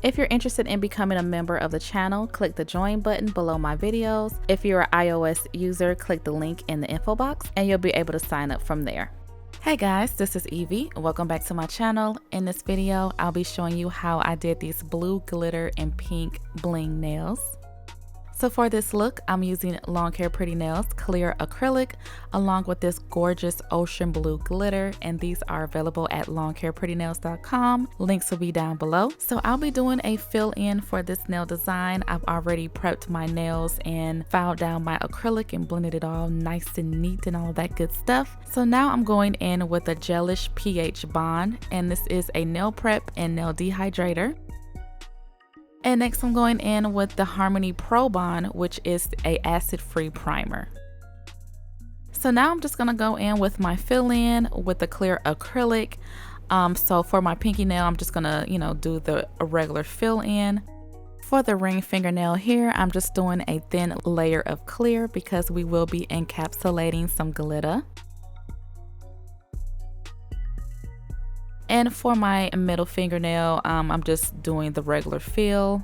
If you're interested in becoming a member of the channel, click the join button below my videos. If you're an iOS user, click the link in the info box and you'll be able to sign up from there. Hey guys, this is Evie. Welcome back to my channel. In this video, I'll be showing you how I did these blue glitter and pink bling nails. So for this look, I'm using Long Hair Pretty Nails clear acrylic along with this gorgeous ocean blue glitter, and these are available at longhairprettynails.com. Links will be down below. So I'll be doing a fill in for this nail design. I've already prepped my nails and filed down my acrylic and blended it all nice and neat and all of that good stuff. So now I'm going in with a gelish pH bond, and this is a nail prep and nail dehydrator. And next I'm going in with the Harmony Pro Bond, which is a acid-free primer. So now I'm just gonna go in with my fill-in with the clear acrylic. So for my pinky nail, I'm just gonna, do the regular fill-in. For the ring fingernail here, I'm just doing a thin layer of clear because we will be encapsulating some glitter. And for my middle fingernail, I'm just doing the regular fill.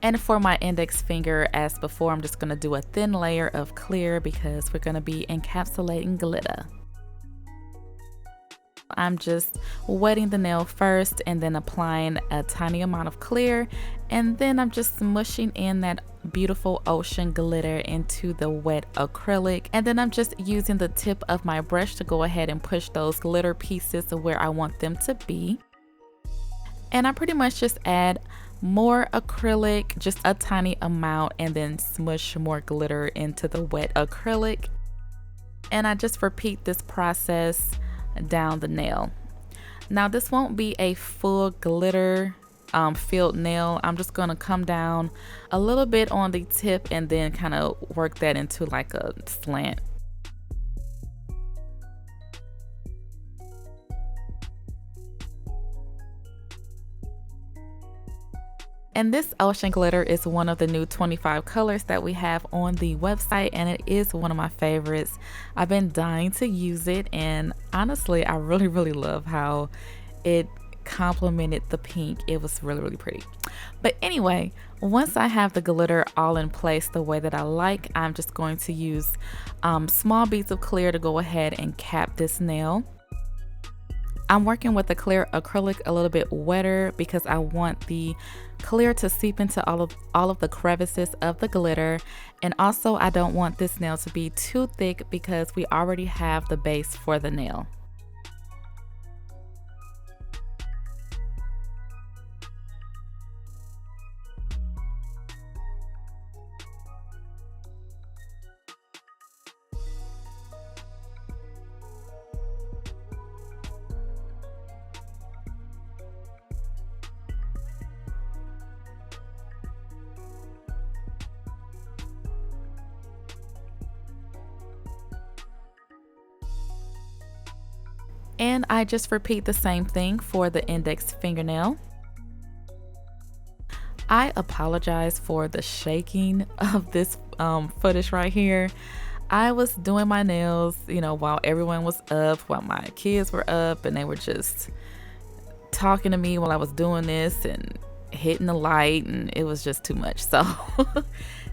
And for my index finger, as before, I'm just going to do a thin layer of clear because we're going to be encapsulating glitter. I'm just wetting the nail first and then applying a tiny amount of clear, and then I'm just smushing in that beautiful ocean glitter into the wet acrylic, and then I'm just using the tip of my brush to go ahead and push those glitter pieces to where I want them to be. And I pretty much just add more acrylic, just a tiny amount, and then smush more glitter into the wet acrylic. And I just repeat this process down the nail. Now this won't be a full glitter filled nail. I'm just going to come down a little bit on the tip and then kind of work that into like a slant. And this ocean glitter is one of the new 25 colors that we have on the website, and it is one of my favorites. I've been dying to use it, and honestly, I really love how it complemented the pink. It was really pretty. But anyway, once I have the glitter all in place the way that I like, I'm just going to use small beads of clear to go ahead and cap this nail. I'm working with the clear acrylic a little bit wetter because I want the clear to seep into all of the crevices of the glitter, and also I don't want this nail to be too thick because we already have the base for the nail. And I just repeat the same thing for the index fingernail. I apologize for the shaking of this footage right here. I was doing my nails, while everyone was up, while my kids were up, and they were just talking to me while I was doing this and hitting the light, and it was just too much.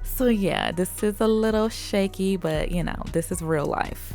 So yeah, this is a little shaky, but this is real life.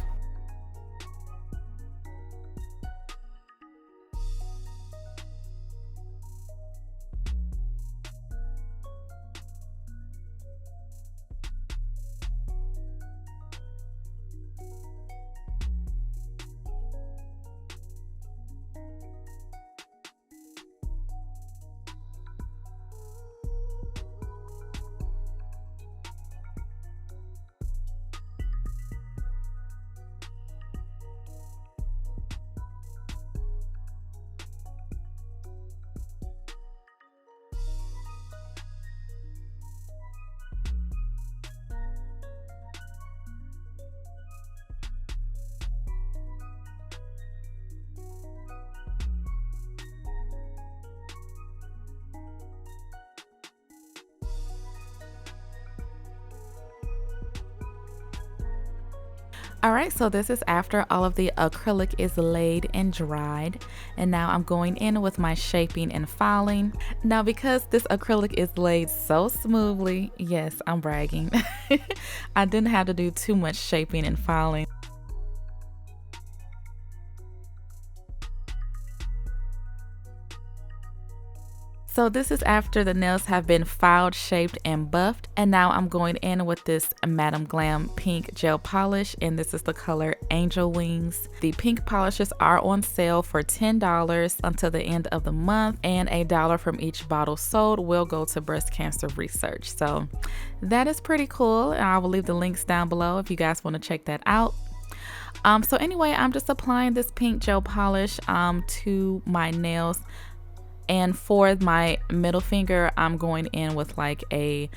Alright, so this is after all of the acrylic is laid and dried, and now I'm going in with my shaping and filing. Now because this acrylic is laid so smoothly, yes, I'm bragging, I didn't have to do too much shaping and filing. So this is after the nails have been filed, shaped, and buffed. And now I'm going in with this Madam Glam pink gel polish, and this is the color Angel Wings. The pink polishes are on sale for $10 until the end of the month, and $1 from each bottle sold will go to breast cancer research. So that is pretty cool. I will leave the links down below if you guys want to check that out. So anyway, I'm just applying this pink gel polish to my nails. And for my middle finger, I'm going in with like a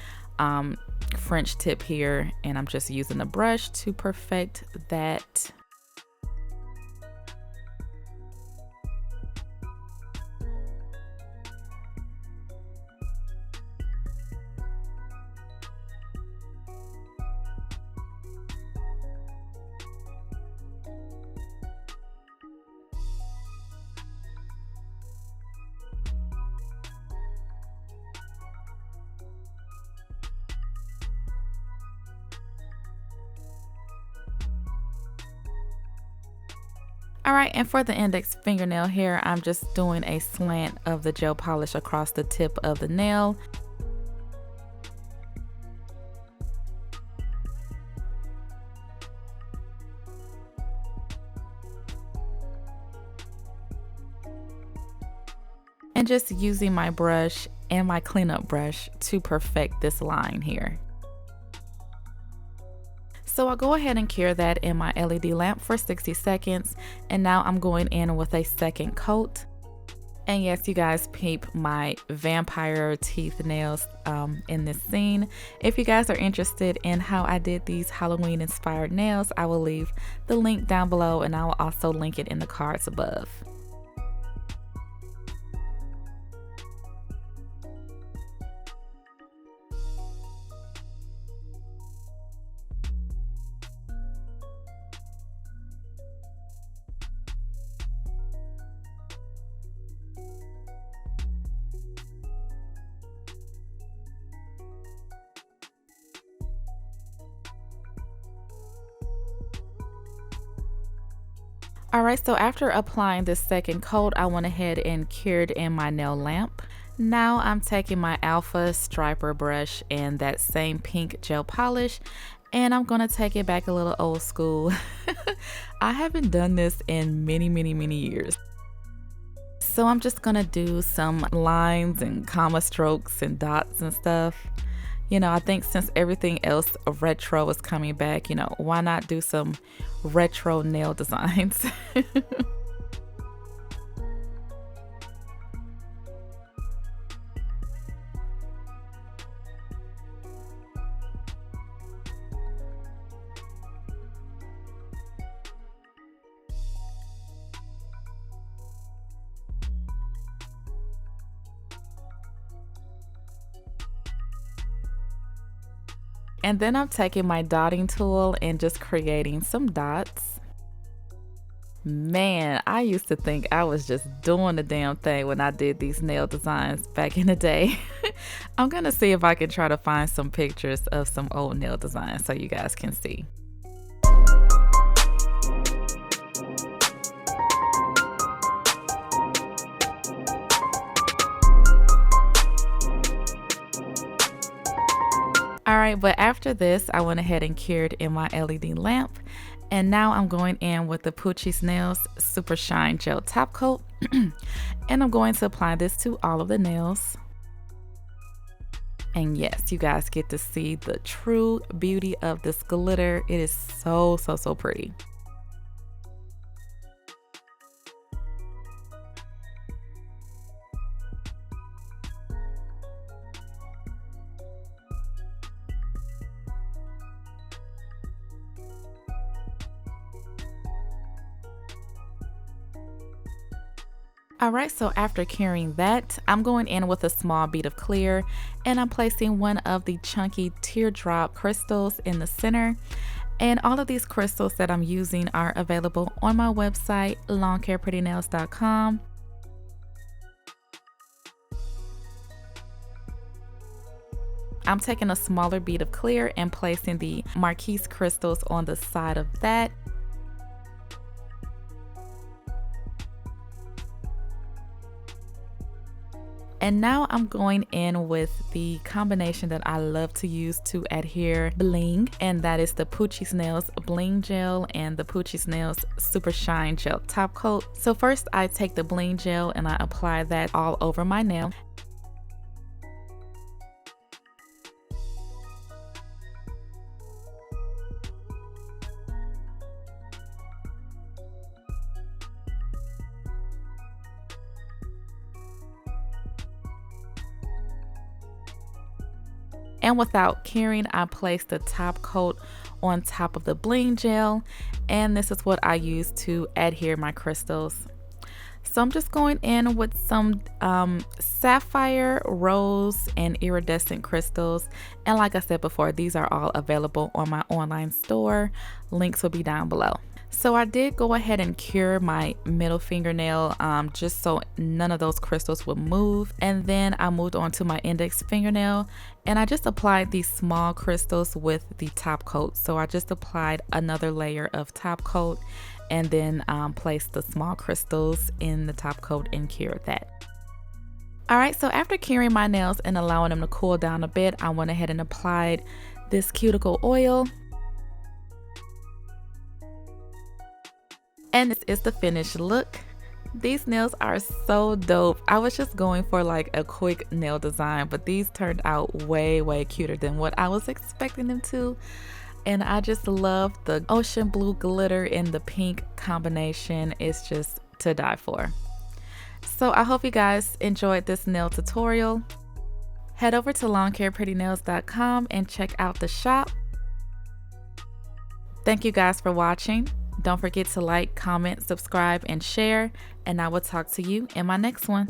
French tip here, and I'm just using a brush to perfect that. Alright, and for the index fingernail here, I'm just doing a slant of the gel polish across the tip of the nail. And just using my brush and my cleanup brush to perfect this line here. So I'll go ahead and cure that in my LED lamp for 60 seconds. And now I'm going in with a second coat. And yes, you guys peep my vampire teeth nails in this scene. If you guys are interested in how I did these Halloween inspired nails, I will leave the link down below, and I will also link it in the cards above. Alright, so after applying this second coat, I went ahead and cured in my nail lamp. Now I'm taking my Alpha Striper brush and that same pink gel polish, and I'm gonna take it back a little old school. I haven't done this in many years. So I'm just gonna do some lines and comma strokes and dots and stuff. You know, I think since everything else retro is coming back, you know, why not do some retro nail designs? And then I'm taking my dotting tool and just creating some dots. Man, I used to think I was just doing the damn thing when I did these nail designs back in the day. I'm gonna see if I can try to find some pictures of some old nail designs so you guys can see. Alright, but after this, I went ahead and cured in my LED lamp. And now I'm going in with the Poochie's Nails Super Shine Gel Top Coat. And I'm going to apply this to all of the nails. And yes, you guys get to see the true beauty of this glitter. It is so pretty. Alright, so after curing that, I'm going in with a small bead of clear, and I'm placing one of the chunky teardrop crystals in the center. And all of these crystals that I'm using are available on my website, longhairprettynails.com. I'm taking a smaller bead of clear and placing the Marquise crystals on the side of that. And now I'm going in with the combination that I love to use to adhere bling, and that is the To Nails Bling Gel and the To Nails Super Shine Gel Top Coat. So first I take the bling gel and I apply that all over my nail. And without caring, I place the top coat on top of the bling gel, and this is what I use to adhere my crystals. So I'm just going in with some sapphire, rose, and iridescent crystals. And like I said before, these are all available on my online store. Links will be down below. So I did go ahead and cure my middle fingernail just so none of those crystals would move. And then I moved on to my index fingernail and I just applied these small crystals with the top coat. So I just applied another layer of top coat and then placed the small crystals in the top coat and cured that. Alright, so after curing my nails and allowing them to cool down a bit, I went ahead and applied this cuticle oil. And this is the finished look. These nails are so dope. I was just going for like a quick nail design, but these turned out way cuter than what I was expecting them to. And I just love the ocean blue glitter and the pink combination. It's just to die for. So I hope you guys enjoyed this nail tutorial. Head over to longhairprettynails.com and check out the shop. Thank you guys for watching. Don't forget to like, comment, subscribe, and share, and I will talk to you in my next one.